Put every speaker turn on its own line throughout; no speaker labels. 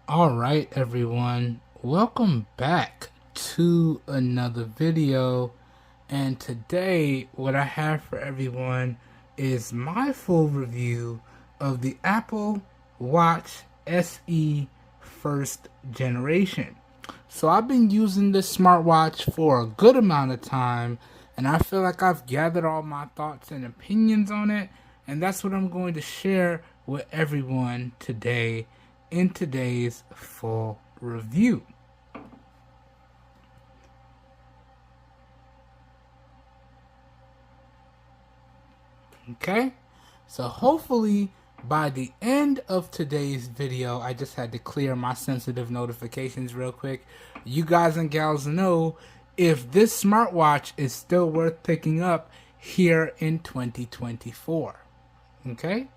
Alright everyone, welcome back to another video, and today what I have for everyone is my full review of the Apple Watch SE first generation. So I've been using this smartwatch for a good amount of time, and I feel like I've gathered all my thoughts and opinions on it, and that's what I'm going to share with everyone today in today's full review. Okay, so hopefully by the end of today's video, I just had to clear my sensitive notifications real quick. You guys and gals know if this smartwatch is still worth picking up here in 2024. Okay,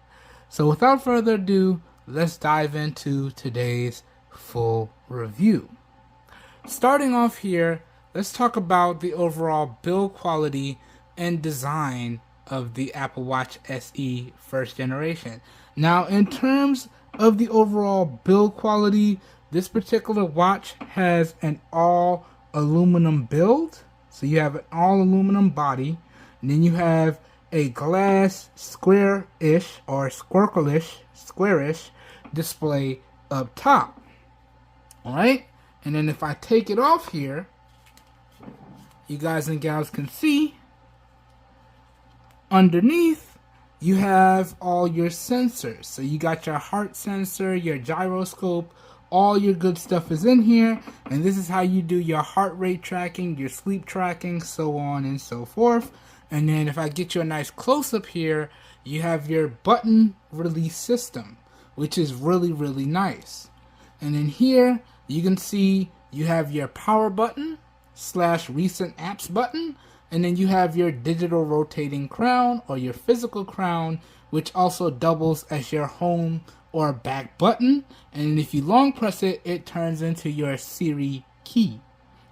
so without further ado, let's dive into today's full review. Starting off here, let's talk about the overall build quality and design of the Apple Watch SE first generation. Now, in terms of the overall build quality, this particular watch has an all aluminum build. So you have an all aluminum body, and then you have a glass square-ish or squarish display up top. Alright, and then if I take it off here, you guys and gals can see underneath you have all your sensors. So you got your heart sensor, your gyroscope, all your good stuff is in here, and this is how you do your heart rate tracking, your sleep tracking, so on and so forth. And then if I get you a nice close-up here, you have your button release system, which is really nice. And then here you can see you have your power button / recent apps button, and then you have your digital rotating crown or your physical crown, which also doubles as your home or back button. And if you long press it, it turns into your Siri key.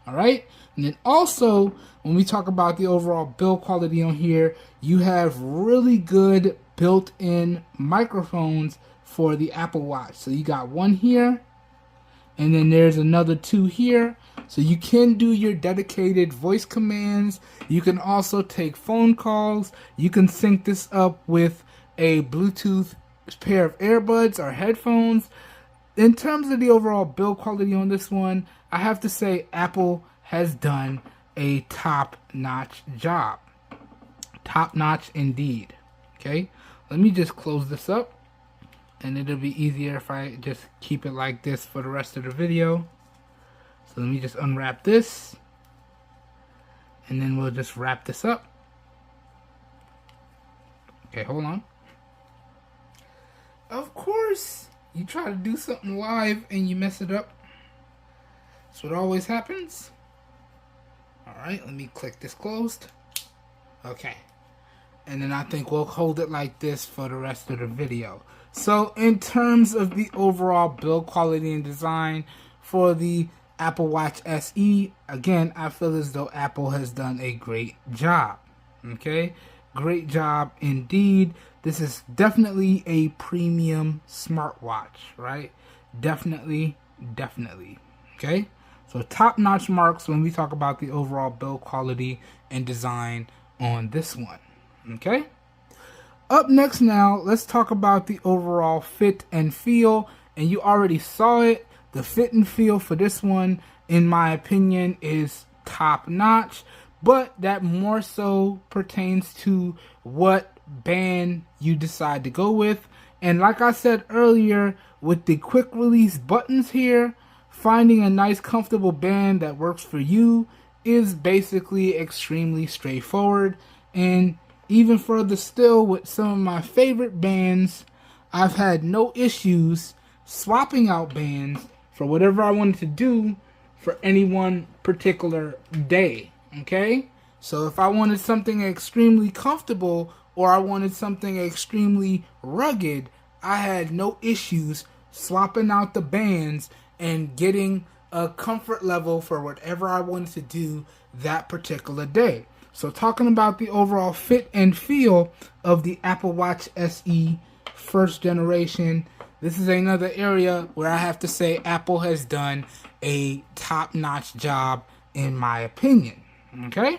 Alright, and then also when we talk about the overall build quality on here, you have really good built-in microphones for the Apple Watch. So you got one here, and then there's another two here. So you can do your dedicated voice commands. You can also take phone calls. You can sync this up with a Bluetooth pair of earbuds or headphones. In terms of the overall build quality on this one, I have to say Apple has done a top-notch job. Top-notch indeed. Okay, let me just close this up, and it'll be easier if I just keep it like this for the rest of the video. So let me just unwrap this, and then we'll just wrap this up. Okay, hold on. Of course, you try to do something live and you mess it up. That's what always happens. Alright, let me click this closed. Okay. And then I think we'll hold it like this for the rest of the video. So in terms of the overall build quality and design for the Apple Watch SE, again, I feel as though Apple has done a great job. Okay? Great job indeed. This is definitely a premium smartwatch, right? Definitely. Okay? So top-notch marks when we talk about the overall build quality and design on this one. Okay? Up next now, let's talk about the overall fit and feel. And you already saw it. The fit and feel for this one, in my opinion, is top-notch. But that more so pertains to what band you decide to go with. And like I said earlier, with the quick release buttons here, finding a nice comfortable band that works for you is basically extremely straightforward. And even further still, with some of my favorite bands, I've had no issues swapping out bands for whatever I wanted to do for any one particular day. Okay? So if I wanted something extremely comfortable or I wanted something extremely rugged, I had no issues swapping out the bands and getting a comfort level for whatever I wanted to do that particular day. So talking about the overall fit and feel of the Apple Watch SE first generation, this is another area where I have to say Apple has done a top-notch job in my opinion. Okay?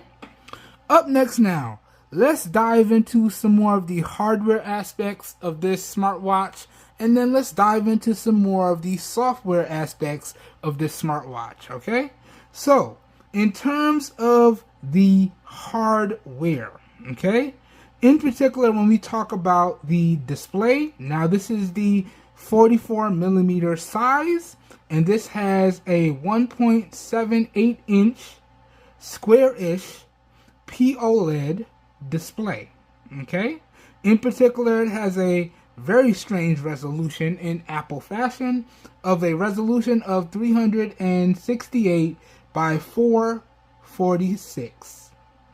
Up next now, let's dive into some more of the hardware aspects of this smartwatch, and then let's dive into some more of the software aspects of this smartwatch, okay? So, in terms of the hardware, okay? In particular, when we talk about the display, now this is the 44mm size, and this has a 1.78 inch square-ish POLED display, okay? In particular, it has a very strange resolution in Apple fashion of a resolution of 368 by 446,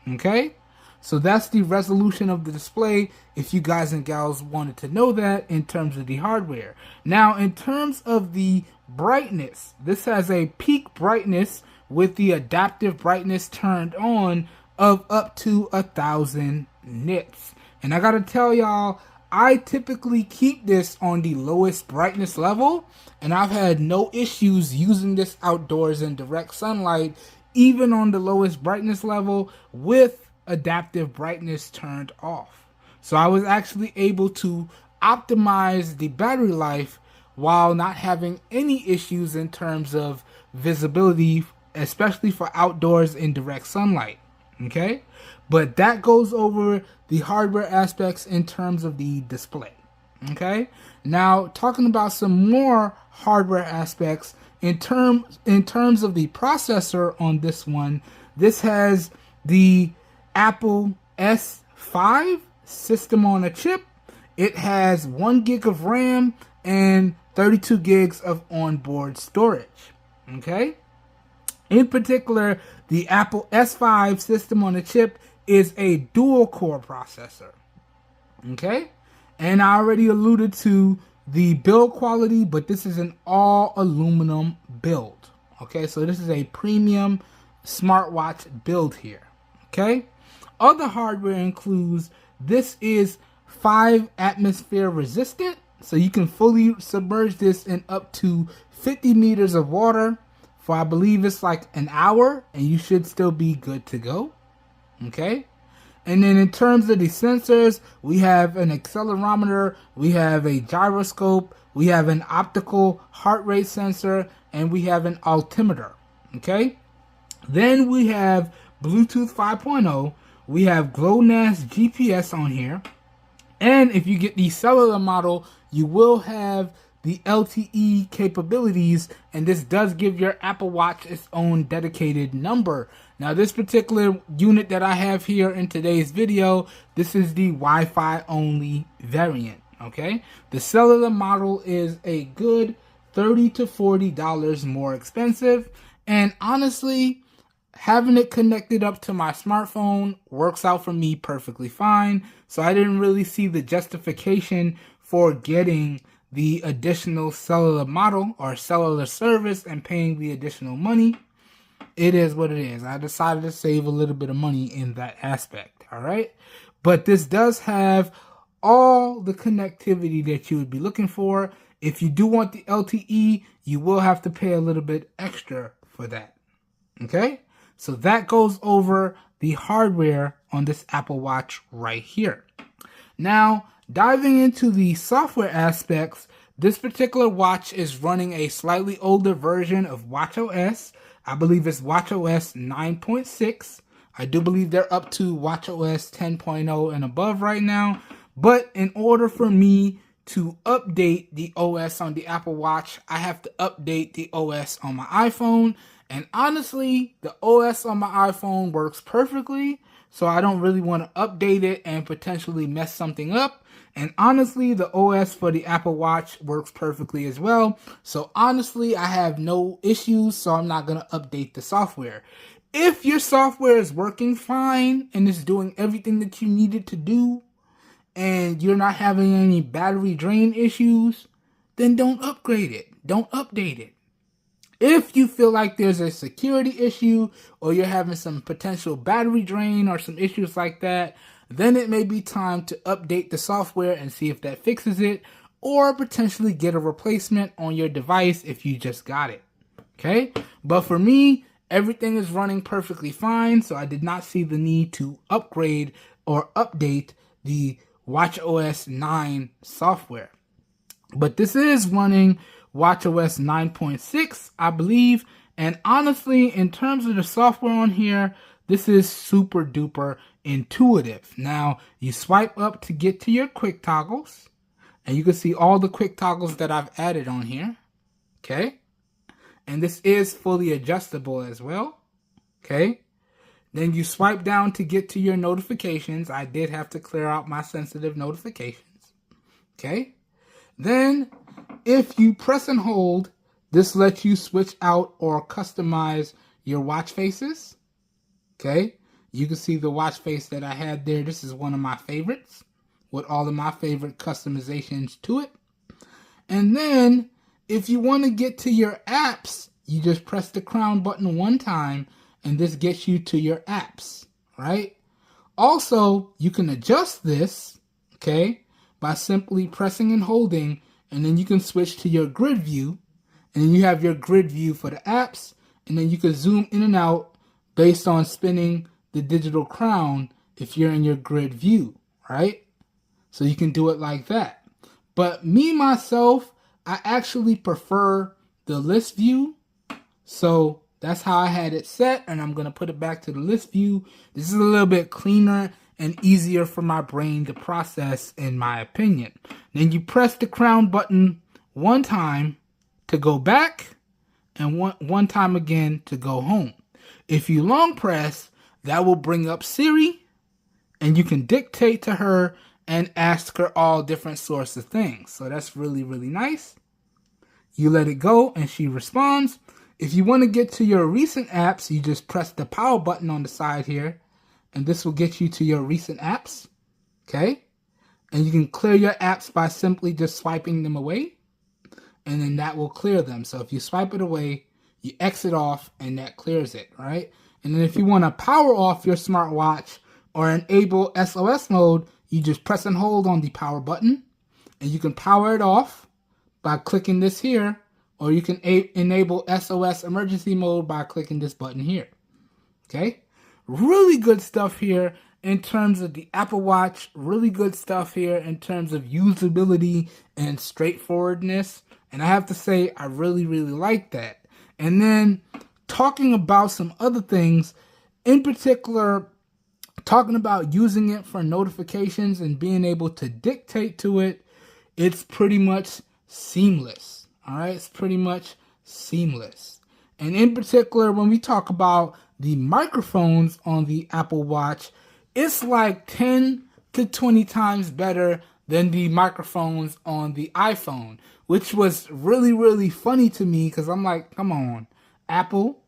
okay? So that's the resolution of the display, if you guys and gals wanted to know that in terms of the hardware. Now, in terms of the brightness, this has a peak brightness with the adaptive brightness turned on of up to 1,000 nits. And I gotta tell y'all, I typically keep this on the lowest brightness level, and I've had no issues using this outdoors in direct sunlight, even on the lowest brightness level with adaptive brightness turned off. So I was actually able to optimize the battery life while not having any issues in terms of visibility, especially for outdoors in direct sunlight. Okay, but that goes over the hardware aspects in terms of the display. Okay, now talking about some more hardware aspects in terms of the processor on this one. This has the Apple S5 system on a chip. It has 1 gig of RAM and 32 gigs of onboard storage. Okay, in particular, the Apple S5 system on a chip is a dual core processor. Okay, and I already alluded to the build quality, but this is an all aluminum build. Okay, so this is a premium smartwatch build here. Okay, other hardware includes, this is 5 atmosphere resistant, so you can fully submerge this in up to 50 meters of water for, I believe it's like an hour, and you should still be good to go. Okay, and then in terms of the sensors, we have an accelerometer, we have a gyroscope, we have an optical heart rate sensor, and we have an altimeter. Okay, then we have Bluetooth 5.0, we have GLONASS GPS on here, and if you get the cellular model, you will have the LTE capabilities, and this does give your Apple Watch its own dedicated number. Now, this particular unit that I have here in today's video, this is the Wi-Fi only variant, okay? The cellular model is a good $30 to $40 more expensive, and honestly, having it connected up to my smartphone works out for me perfectly fine, so I didn't really see the justification for getting the additional cellular model or cellular service and paying the additional money. It is what it is. I decided to save a little bit of money in that aspect, all right? But this does have all the connectivity that you would be looking for. If you do want the LTE, you will have to pay a little bit extra for that, okay? So that goes over the hardware on this Apple Watch right here. Now, diving into the software aspects, this particular watch is running a slightly older version of watchOS. I believe it's watchOS 9.6. I do believe they're up to watchOS 10.0 and above right now. But in order for me to update the OS on the Apple Watch, I have to update the OS on my iPhone. And honestly, the OS on my iPhone works perfectly, so I don't really want to update it and potentially mess something up. And honestly, the OS for the Apple Watch works perfectly as well. So honestly, I have no issues, so I'm not going to update the software. If your software is working fine and is doing everything that you need it to do, and you're not having any battery drain issues, then don't upgrade it. Don't update it. If you feel like there's a security issue or you're having some potential battery drain or some issues like that, then it may be time to update the software and see if that fixes it. or potentially get a replacement on your device if you just got it. Okay, but for me, everything is running perfectly fine, so I did not see the need to upgrade or update the watchOS 9 software. But this is running watchOS 9.6, I believe, and honestly, in terms of the software on here, this is super duper intuitive. Now, you swipe up to get to your quick toggles, and you can see all the quick toggles that I've added on here. Okay, and this is fully adjustable as well. Okay, then you swipe down to get to your notifications. I did have to clear out my sensitive notifications. Okay, then if you press and hold, this lets you switch out or customize your watch faces. Okay, you can see the watch face that I had there. This is one of my favorites with all of my favorite customizations to it. And then if you want to get to your apps, you just press the crown button one time and this gets you to your apps, right? Also, you can adjust this, okay, by simply pressing and holding, and then you can switch to your grid view, and then you have your grid view for the apps, and then you can zoom in and out based on spinning the digital crown if you're in your grid view, right? So you can do it like that. But me, myself, I actually prefer the list view. So that's how I had it set, and I'm going to put it back to the list view. This is a little bit cleaner and easier for my brain to process, in my opinion. Then you press the crown button one time to go back, and one time again to go home. If you long press, that will bring up Siri, and you can dictate to her and ask her all different sorts of things. So that's really, really nice. You let it go, and she responds. If you want to get to your recent apps, you just press the power button on the side here, and this will get you to your recent apps, okay? And you can clear your apps by simply just swiping them away, and then that will clear them. So if you swipe it away, you exit off, and that clears it, right? And then if you want to power off your smartwatch or enable SOS mode, you just press and hold on the power button, and you can power it off by clicking this here, or you can enable SOS emergency mode by clicking this button here, okay? Really good stuff here in terms of the Apple Watch. Really good stuff here in terms of usability and straightforwardness. And I have to say, I really, really like that. And then talking about some other things, in particular, talking about using it for notifications and being able to dictate to it, it's pretty much seamless. All right, it's pretty much seamless. And in particular, when we talk about the microphones on the Apple Watch, it's like 10 to 20 times better than the microphones on the iPhone, which was really, really funny to me because I'm like, come on, Apple,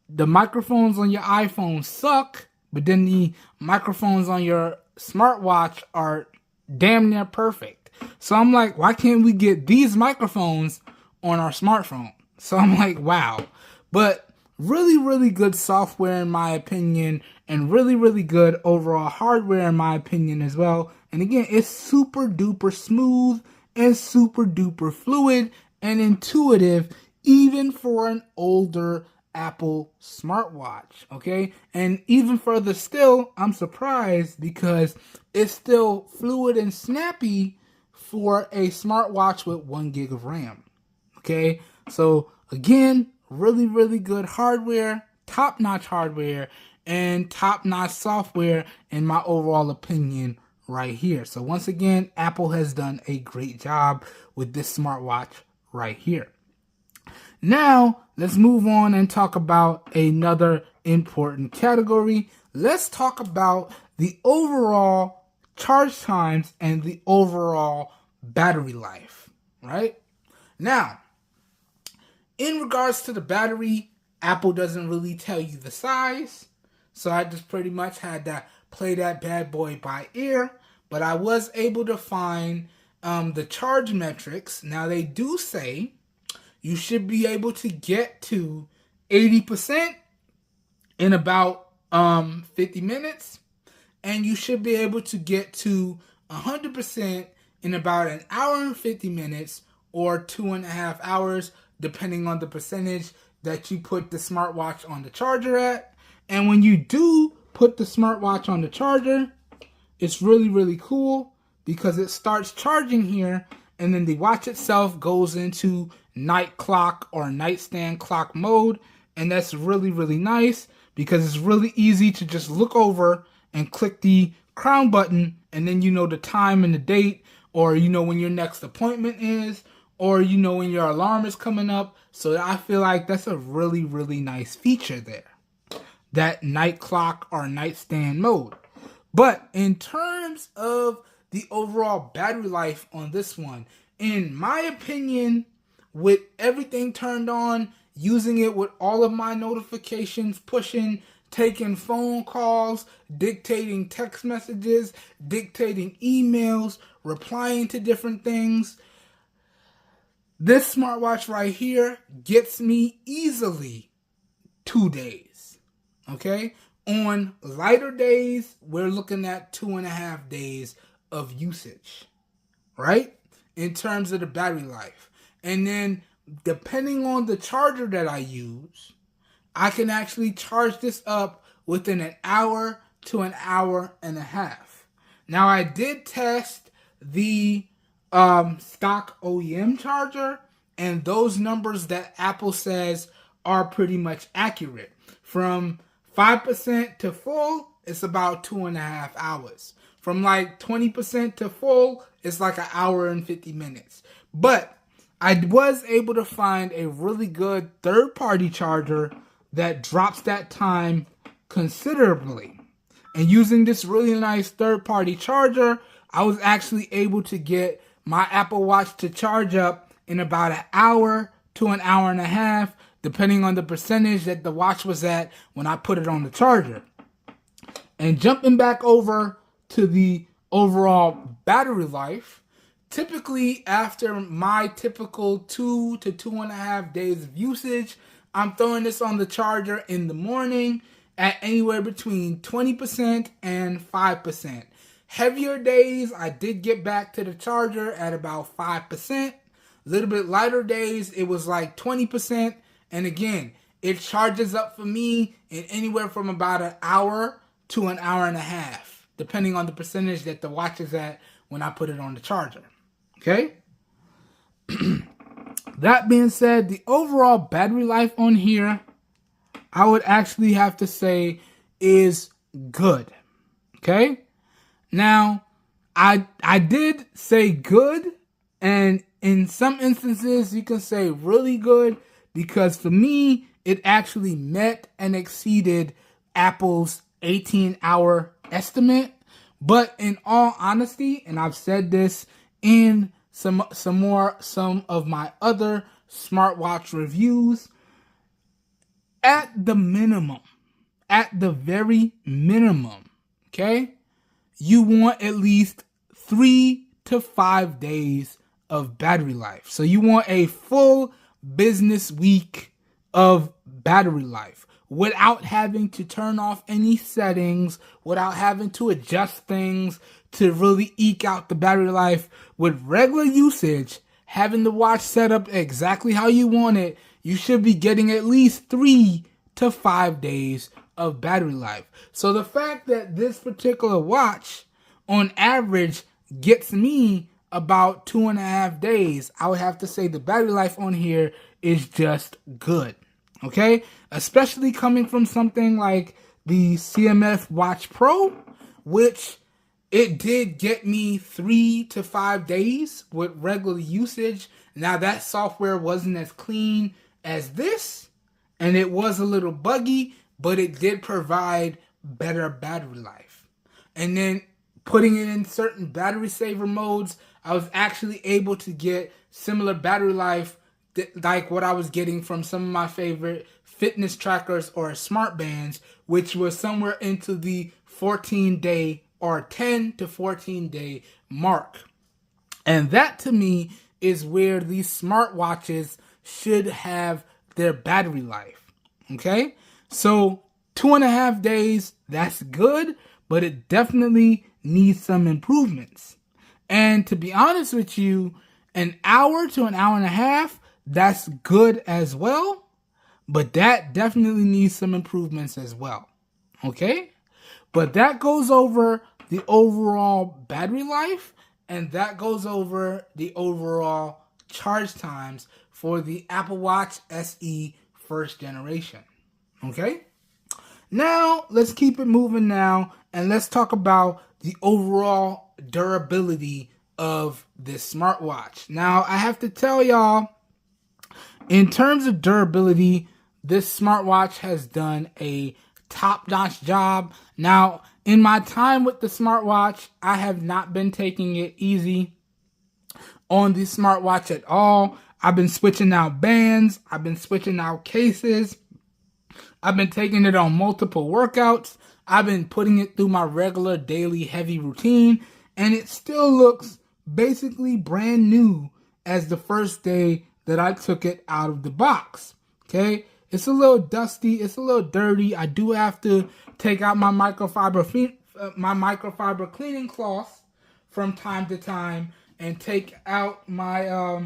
the microphones on your iPhone suck, but then the microphones on your smartwatch are damn near perfect. So I'm like, why can't we get these microphones on our smartphone? So I'm like, wow. But really, really good software in my opinion, and really, really good overall hardware in my opinion as well. And again, it's super duper smooth and super duper fluid and intuitive, even for an older Apple smartwatch, okay? And even further still, I'm surprised because it's still fluid and snappy for a smartwatch with 1 gig of RAM, okay? So again, really, really good hardware, top-notch hardware, and top-notch software in my overall opinion right here. So once again, Apple has done a great job with this smartwatch right here. Now, let's move on and talk about another important category. Let's talk about the overall charge times and the overall battery life, right? Now, in regards to the battery, Apple doesn't really tell you the size, so I just pretty much had to play that bad boy by ear, but I was able to find the charge metrics. Now, they do say you should be able to get to 80% in about 50 minutes, and you should be able to get to 100% in about an hour and 50 minutes or 2.5 hours, depending on the percentage that you put the smartwatch on the charger at. And when you do put the smartwatch on the charger, it's really, really cool because it starts charging here, and then the watch itself goes into night clock or nightstand clock mode. And that's really, really nice because it's really easy to just look over and click the crown button, and then you know the time and the date, or you know when your next appointment is, or you know when your alarm is coming up. So I feel like that's a really, really nice feature there, that night clock or nightstand mode. But in terms of the overall battery life on this one, in my opinion, with everything turned on, using it with all of my notifications pushing, taking phone calls, dictating text messages, dictating emails, replying to different things, this smartwatch right here gets me easily 2 days. Okay? On lighter days, we're looking at 2.5 days of usage, right? In terms of the battery life. And then, depending on the charger that I use, I can actually charge this up within an hour to an hour and a half. Now, I did test the stock OEM charger, and those numbers that Apple says are pretty much accurate. From 5% to full, it's about 2.5 hours. From like 20% to full, it's like an hour and 50 minutes. But I was able to find a really good third-party charger that drops that time considerably. And using this really nice third-party charger, I was actually able to get my Apple Watch to charge up in about an hour to an hour and a half, depending on the percentage that the watch was at when I put it on the charger. And jumping back over to the overall battery life, typically after my typical 2 to 2.5 days of usage, I'm throwing this on the charger in the morning at anywhere between 20% and 5%. Heavier days, I did get back to the charger at about 5%. A little bit lighter days, it was like 20%. And again, it charges up for me in anywhere from about an hour to an hour and a half, depending on the percentage that the watch is at when I put it on the charger. Okay? That being said, the overall battery life on here, I would actually have to say is good. Okay? Now, I did say good, and in some instances you can say really good, because for me, it actually met and exceeded Apple's 18-hour estimate. But in all honesty, and I've said this in some of my other smartwatch reviews, at the very minimum, okay, you want at least 3 to 5 days of battery life. So you want a full business week of battery life without having to turn off any settings, without having to adjust things to really eke out the battery life. With regular usage, having the watch set up exactly how you want it, you should be getting at least 3 to 5 days of battery life. So the fact that this particular watch, on average, gets me about 2.5 days, I would have to say the battery life on here is just good. Okay? Especially coming from something like the CMF Watch Pro, which it did get me 3 to 5 days with regular usage. Now, that software wasn't as clean as this, and it was a little buggy, but it did provide better battery life. And then putting it in certain battery saver modes, I was actually able to get similar battery life like what I was getting from some of my favorite fitness trackers or smart bands, which was somewhere into the 14-day or 10 to 14-day mark. And that, to me, is where these smartwatches should have their battery life. Okay? So 2.5 days, that's good, but it definitely needs some improvements. And to be honest with you, an hour to an hour and a half, that's good as well. But that definitely needs some improvements as well. Okay? But that goes over the overall battery life, and that goes over the overall charge times for the Apple Watch SE first generation. Okay? Now, let's keep it moving now, and let's talk about the overall durability of this smartwatch. Now, I have to tell y'all, in terms of durability, this smartwatch has done a top-notch job. Now, in my time with the smartwatch, I have not been taking it easy on the smartwatch at all. I've been switching out bands. I've been switching out cases. I've been taking it on multiple workouts. I've been putting it through my regular daily heavy routine, and it still looks basically brand new as the first day that I took it out of the box. Okay? It's a little dusty. It's a little dirty. I do have to take out my microfiber cleaning cloth from time to time and take out my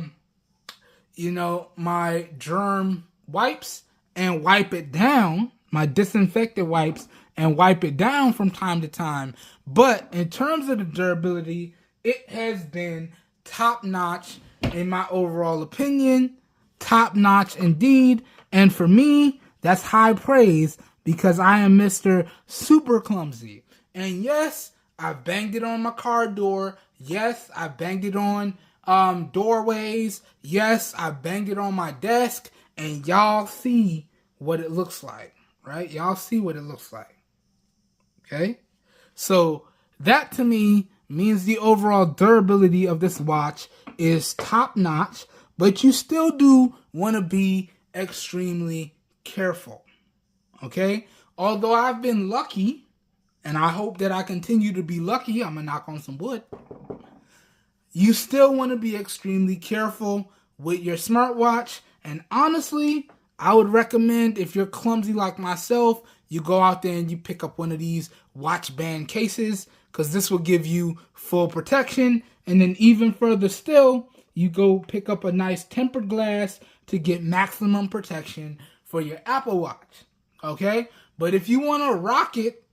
my germ wipes and wipe it down, my disinfectant wipes, and wipe it down from time to time. But in terms of the durability, it has been top notch in my overall opinion. Top notch indeed. And for me, that's high praise because I am Mr. Super Clumsy. And yes, I've banged it on my car door. Yes, I've banged it on doorways. Yes, I've banged it on my desk. And y'all see what it looks like, right? Y'all see what it looks like. Okay? So that to me means the overall durability of this watch is top notch, but you still do want to be extremely careful. Okay? Although I've been lucky, and I hope that I continue to be lucky, I'm gonna knock on some wood. You still want to be extremely careful with your smartwatch. And honestly, I would recommend, if you're clumsy like myself, you go out there and you pick up one of these watch band cases, because this will give you full protection. And then even further still, you go pick up a nice tempered glass to get maximum protection for your Apple Watch. Okay? But if you want to rock it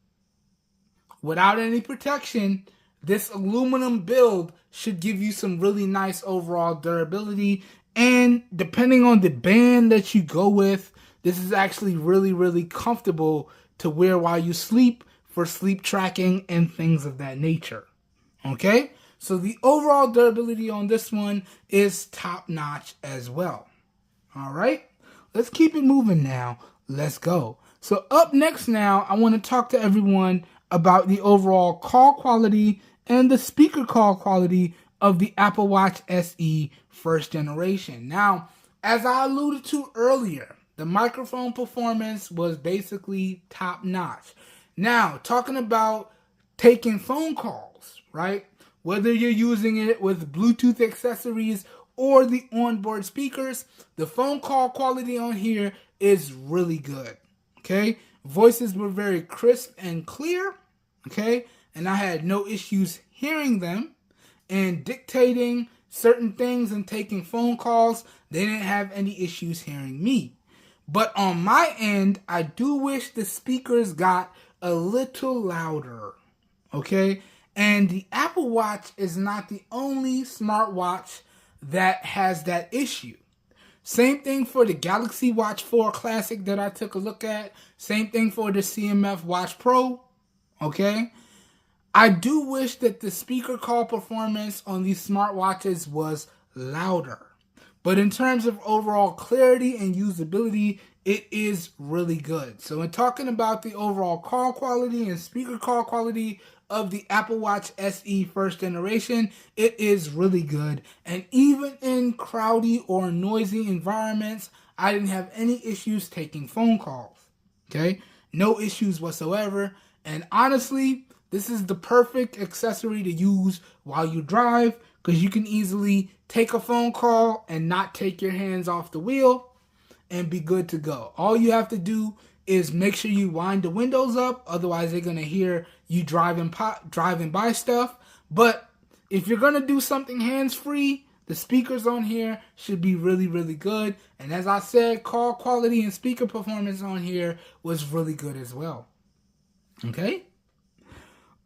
without any protection, this aluminum build should give you some really nice overall durability. And depending on the band that you go with, this is actually really, really comfortable to wear while you sleep for sleep tracking and things of that nature. Okay? So the overall durability on this one is top notch as well. All right? Let's keep it moving now. Let's go. So up next now, I want to talk to everyone about the overall call quality and the speaker call quality of the Apple Watch SE first generation. Now, as I alluded to earlier, the microphone performance was basically top notch. Now, talking about taking phone calls, right? Whether you're using it with Bluetooth accessories or the onboard speakers, the phone call quality on here is really good. Okay? Voices were very crisp and clear. Okay? And I had no issues hearing them and dictating certain things and taking phone calls. They didn't have any issues hearing me. But on my end, I do wish the speakers got a little louder. Okay? And the Apple Watch is not the only smartwatch that has that issue. Same thing for the Galaxy Watch 4 Classic that I took a look at. Same thing for the CMF Watch Pro. Okay? I do wish that the speaker call performance on these smartwatches was louder. But in terms of overall clarity and usability, it is really good. So in talking about the overall call quality and speaker call quality of the Apple Watch SE first generation, it is really good. And even in crowdy or noisy environments, I didn't have any issues taking phone calls. Okay? No issues whatsoever. And honestly, this is the perfect accessory to use while you drive, because you can easily take a phone call and not take your hands off the wheel and be good to go. All you have to do is make sure you wind the windows up, otherwise they're going to hear you driving by stuff. But if you're going to do something hands-free, the speakers on here should be really, really good. And as I said, call quality and speaker performance on here was really good as well. Okay?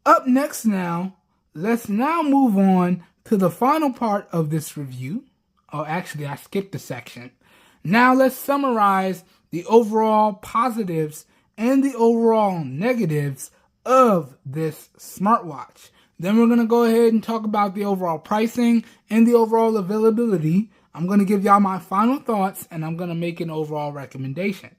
Up next now, let's now move on to the final part of this review. Oh, actually, I skipped a section. Now let's summarize the overall positives and the overall negatives of this smartwatch. Then we're going to go ahead and talk about the overall pricing and the overall availability. I'm going to give y'all my final thoughts, and I'm going to make an overall recommendation.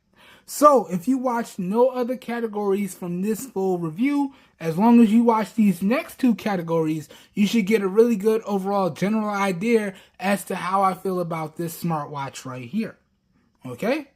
So if you watch no other categories from this full review, as long as you watch these next two categories, you should get a really good overall general idea as to how I feel about this smartwatch right here. Okay?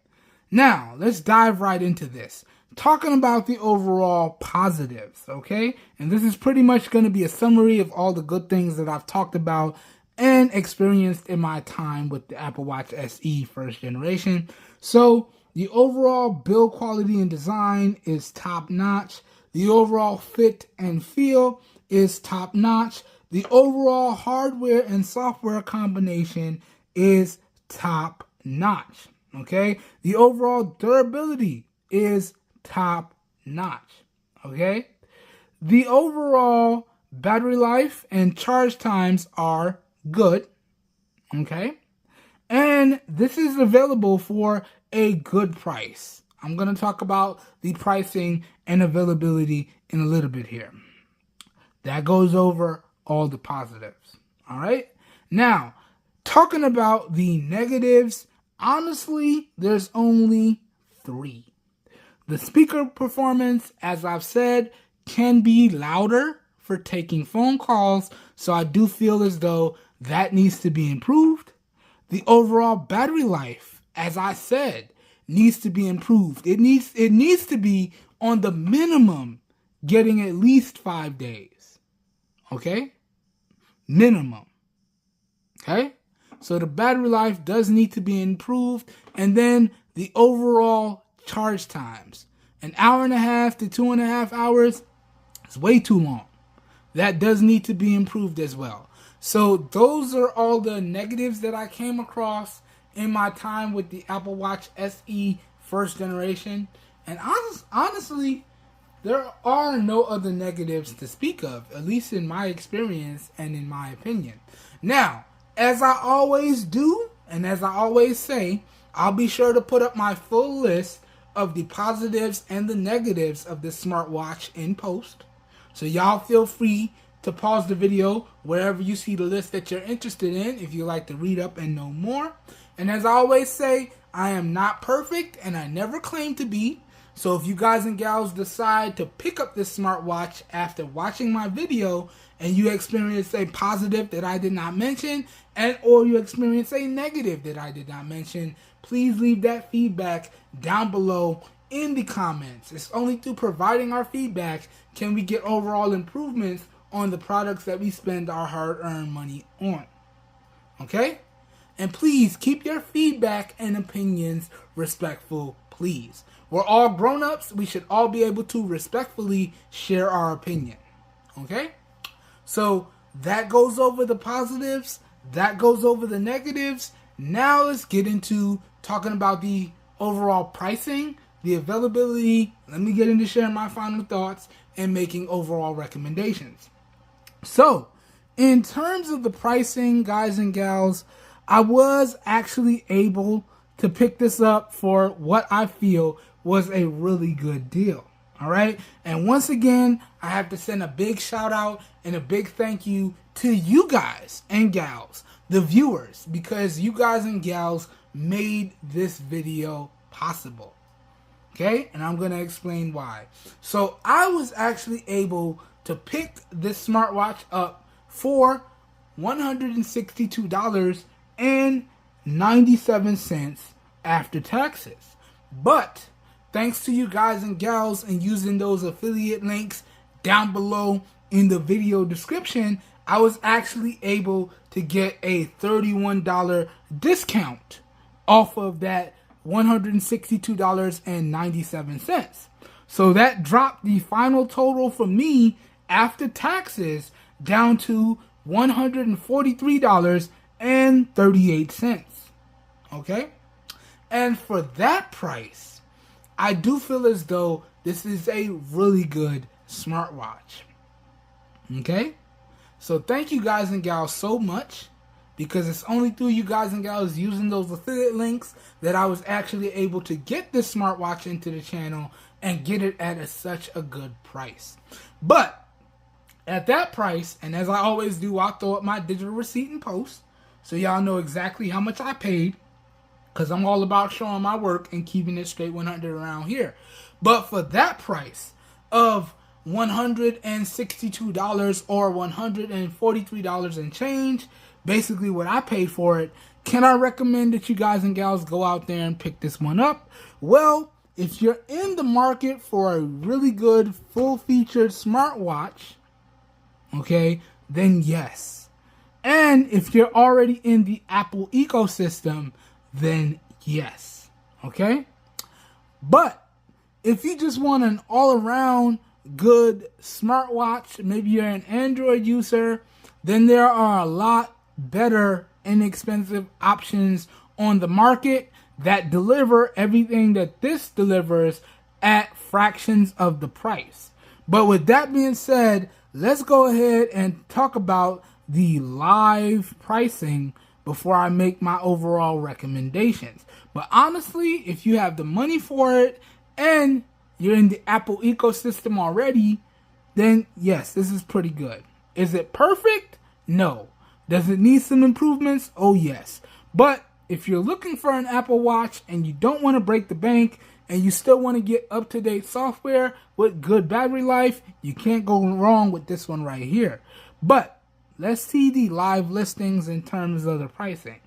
Now, let's dive right into this. Talking about the overall positives, okay? And this is pretty much going to be a summary of all the good things that I've talked about and experienced in my time with the Apple Watch SE first generation. So, the overall build quality and design is top notch. The overall fit and feel is top notch. The overall hardware and software combination is top notch, okay? The overall durability is top notch, okay? The overall battery life and charge times are good, okay? And this is available for a good price. I'm going to talk about the pricing and availability in a little bit here. That goes over all the positives, all right? Now, talking about the negatives, honestly, there's only 3. The speaker performance, as I've said, can be louder for taking phone calls, so I do feel as though that needs to be improved. The overall battery life, as I said, needs to be improved. It needs to be on the minimum getting at least 5 days. Okay? Minimum. Okay? So the battery life does need to be improved, and then the overall charge times. 1.5 hours to 2.5 hours is way too long. That does need to be improved as well. So those are all the negatives that I came across in my time with the Apple Watch SE first generation. And honestly, there are no other negatives to speak of, at least in my experience and in my opinion. Now, as I always do, and as I always say, I'll be sure to put up my full list of the positives and the negatives of this smartwatch in post. So y'all feel free to pause the video wherever you see the list that you're interested in if you like to read up and know more. And as I always say, I am not perfect and I never claim to be. So if you guys and gals decide to pick up this smartwatch after watching my video and you experience a positive that I did not mention, and or you experience a negative that I did not mention, please leave that feedback down below in the comments. It's only through providing our feedback can we get overall improvements on the products that we spend our hard-earned money on. Okay? And please keep your feedback and opinions respectful, please. We're all grown-ups. We should all be able to respectfully share our opinion. Okay? So that goes over the positives. That goes over the negatives. Now let's get into talking about the overall pricing, the availability. Let me get into sharing my final thoughts and making overall recommendations. So, in terms of the pricing, guys and gals, I was actually able to pick this up for what I feel was a really good deal. All right. And once again, I have to send a big shout out and a big thank you to you guys and gals, the viewers, because you guys and gals made this video possible. Okay. And I'm going to explain why. So I was actually able to pick this smartwatch up for $162.97 after taxes. But thanks to you guys and gals and using those affiliate links down below in the video description, I was actually able to get a $31 discount off of that $162.97. So that dropped the final total for me after taxes down to $143.38. Okay? And for that price, I do feel as though this is a really good smartwatch. Okay? So thank you guys and gals so much, because it's only through you guys and gals using those affiliate links that I was actually able to get this smartwatch into the channel and get it at such a good price. But at that price, and as I always do, I'll throw up my digital receipt in post so y'all know exactly how much I paid, because I'm all about showing my work and keeping it straight 100 around here. But for that price of $162 or $143 and change, basically what I paid for it, can I recommend that you guys and gals go out there and pick this one up? Well, if you're in the market for a really good full-featured smartwatch, okay, then yes. And if you're already in the Apple ecosystem, then yes. Okay? But if you just want an all-around good smartwatch, maybe you're an Android user, then there are a lot better inexpensive options on the market that deliver everything that this delivers at fractions of the price. But with that being said, let's go ahead and talk about the live pricing before I make my overall recommendations. But honestly, if you have the money for it and you're in the Apple ecosystem already, then yes, this is pretty good. Is it perfect? No. Does it need some improvements? Oh yes. But if you're looking for an Apple Watch and you don't want to break the bank and you still want to get up-to-date software with good battery life, you can't go wrong with this one right here. But let's see the live listings in terms of the pricing.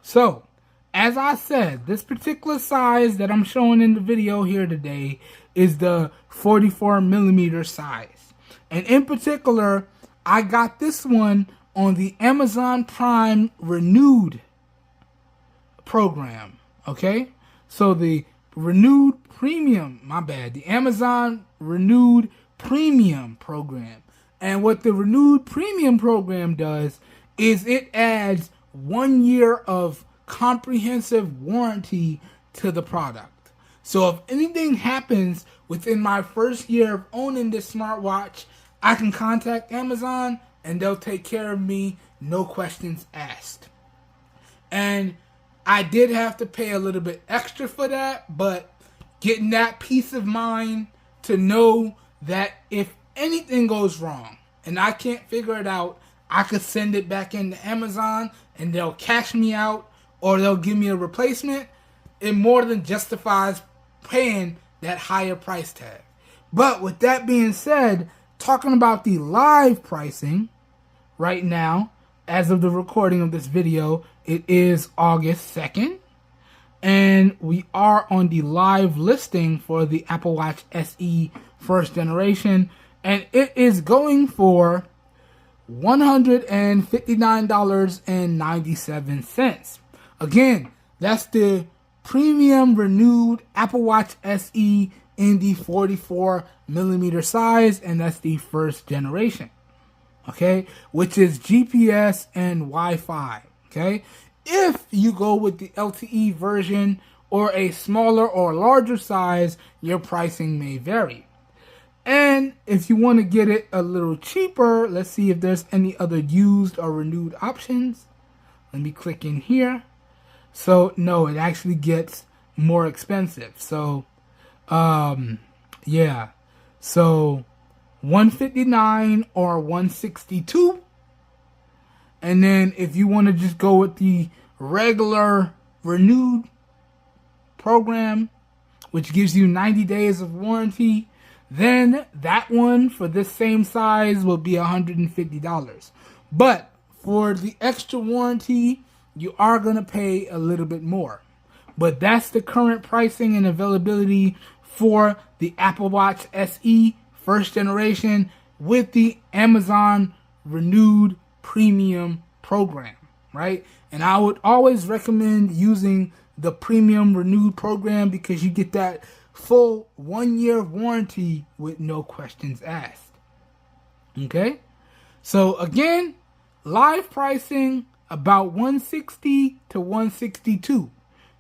So, as I said, this particular size that I'm showing in the video here today is the 44mm size. And in particular, I got this one on the Amazon Prime Renewed program. Okay? So the Renewed Premium, the Amazon Renewed Premium program. And what the Renewed Premium program does is it adds 1 year of comprehensive warranty to the product. So if anything happens within my first year of owning this smartwatch, I can contact Amazon and they'll take care of me, no questions asked. And I did have to pay a little bit extra for that, but getting that peace of mind to know that if anything goes wrong and I can't figure it out, I could send it back into Amazon and they'll cash me out or they'll give me a replacement, it more than justifies paying that higher price tag. But with that being said, talking about the live pricing right now, as of the recording of this video, it is August 2nd. And we are on the live listing for the Apple Watch SE first generation. And it is going for $159.97. Again, that's the premium renewed Apple Watch SE in the 44mm size. And that's the first generation. Okay, which is GPS and Wi-Fi. Okay, if you go with the LTE version or a smaller or larger size, your pricing may vary. And if you want to get it a little cheaper, let's see if there's any other used or renewed options. Let me click in here. So no, it actually gets more expensive. So, yeah, so $159 or $162. And then if you want to just go with the regular renewed program, which gives you 90 days of warranty, then that one for this same size will be $150. But for the extra warranty, you are going to pay a little bit more. But that's the current pricing and availability for the Apple Watch SE first generation with the Amazon Renewed Premium program, right? And I would always recommend using the Premium Renewed program because you get that full 1 year warranty with no questions asked. Okay? So again, Live pricing about 160 to 162,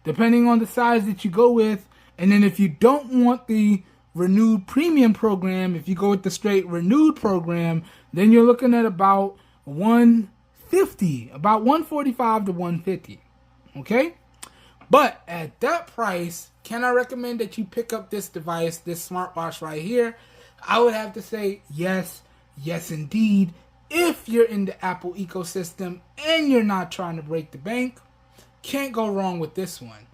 depending on the size that you go with. And then if you don't want the renewed premium program, if you go with the straight renewed program, then you're looking at about 150, about 145 to 150. Okay? But at that price, can I recommend that you pick up this device, this smartwatch right here? I would have to say yes, yes indeed. If you're in the Apple ecosystem and you're not trying to break the bank, can't go wrong with this one.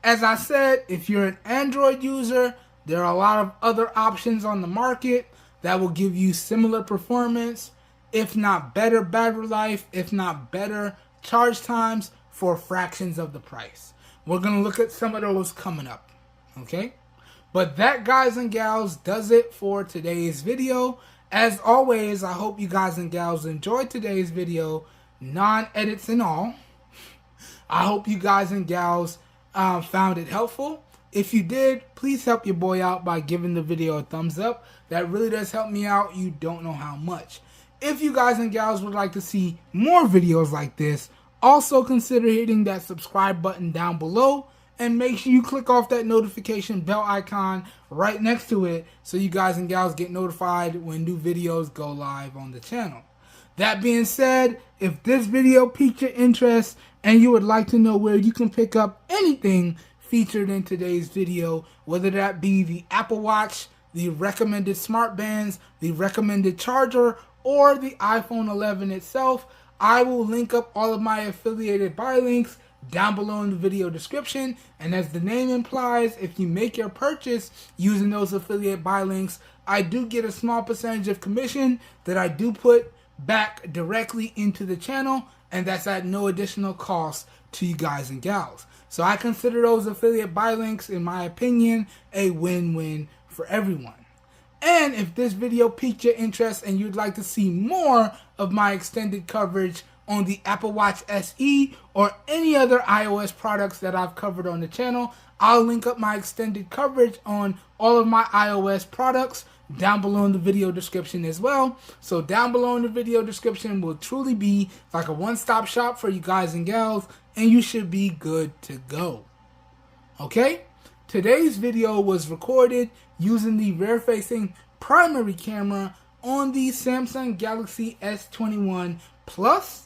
As I said, if you're an Android user, there are a lot of other options on the market that will give you similar performance, if not better battery life, if not better charge times for fractions of the price. We're going to look at some of those coming up, okay? But that, guys and gals, does it for today's video. As always, I hope you guys and gals enjoyed today's video, non-edits and all. I hope you guys and gals found it helpful. If you did, please help your boy out by giving the video a thumbs up. That really does help me out. You don't know how much. If you guys and gals would like to see more videos like this, also consider hitting that subscribe button down below. And make sure you click off that notification bell icon right next to it so you guys and gals get notified when new videos go live on the channel. That being said, if this video piqued your interest and you would like to know where you can pick up anything featured in today's video, whether that be the Apple Watch, the recommended smart bands, the recommended charger, or the iPhone 11 itself, I will link up all of my affiliated buy links down below in the video description. And as the name implies, if you make your purchase using those affiliate buy links, I do get a small percentage of commission that I do put back directly into the channel, and that's at no additional cost to you guys and gals. So I consider those affiliate buy links, in my opinion, a win-win for everyone. And if this video piqued your interest and you'd like to see more of my extended coverage on the Apple Watch SE or any other iOS products that I've covered on the channel, I'll link up my extended coverage on all of my iOS products down below in the video description as well. So down below in the video description will truly be like a one-stop shop for you guys and gals, and you should be good to go. Okay? Today's video was recorded using the rear-facing primary camera on the Samsung Galaxy S21 Plus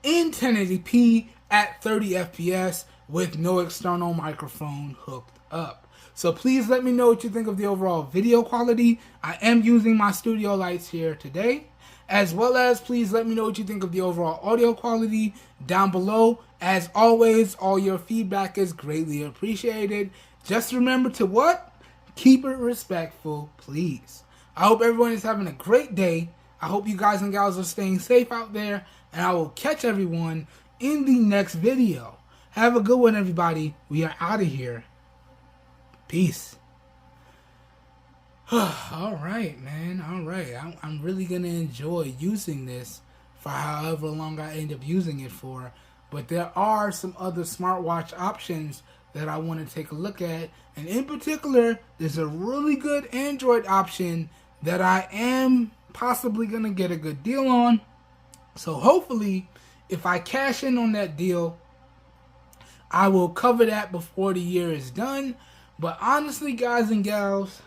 in 1080p at 30 FPS with no external microphone hooked up. So please let me know what you think of the overall video quality. I am using my studio lights here today. As well as please let me know what you think of the overall audio quality down below. As always, all your feedback is greatly appreciated. Just remember to what? Keep it respectful, please. I hope everyone is having a great day. I hope you guys and gals are staying safe out there. And I will catch everyone in the next video. Have a good one, everybody. We are out of here. Peace. All right, man. All right. I'm really going to enjoy using this for however long I end up using it for. But there are some other smartwatch options that I want to take a look at. And in particular, there's a really good Android option that I am possibly going to get a good deal on. So hopefully, if I cash in on that deal, I will cover that before the year is done. But honestly, guys and gals,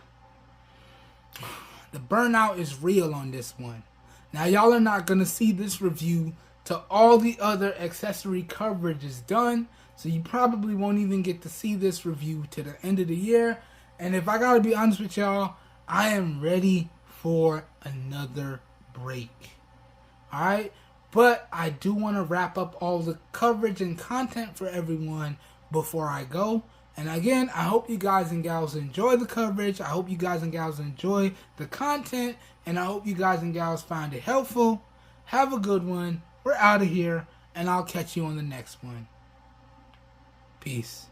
the burnout is real on this one. Now, y'all are not going to see this review till all the other accessory coverage is done. So you probably won't even get to see this review to the end of the year. And if I got to be honest with y'all, I am ready for another break. Alright? But I do want to wrap up all the coverage and content for everyone before I go. And again, I hope you guys and gals enjoy the coverage. I hope you guys and gals enjoy the content. And I hope you guys and gals find it helpful. Have a good one. We're out of here. And I'll catch you on the next one. Peace.